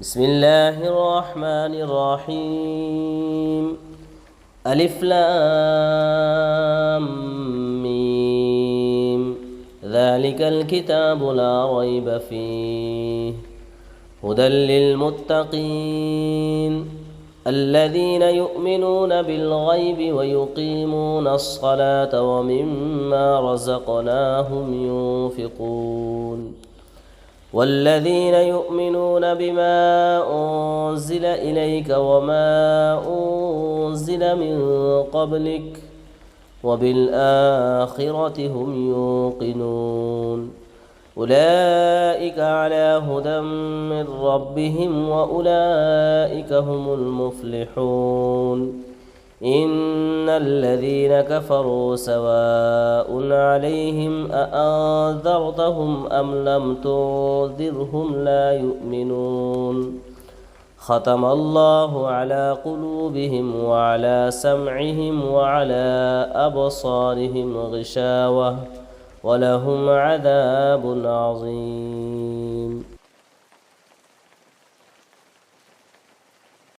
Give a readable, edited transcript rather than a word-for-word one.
بسم الله الرحمن الرحيم. ألف لام ميم. ذلك الكتاب لا ريب فيه هدى للمتقين الذين يؤمنون بالغيب ويقيمون الصلاة ومما رزقناهم ينفقون والذين يؤمنون بما أنزل إليك وما أنزل من قبلك وبالآخرة هم يوقنون أولئك على هدى من ربهم وأولئك هم المفلحون إن الذين كفروا سواء عليهم أأنذرتهم أم لم تنذرهم لا يؤمنون ختم الله على قلوبهم وعلى سمعهم وعلى أبصارهم غشاوة ولهم عذاب عظيم.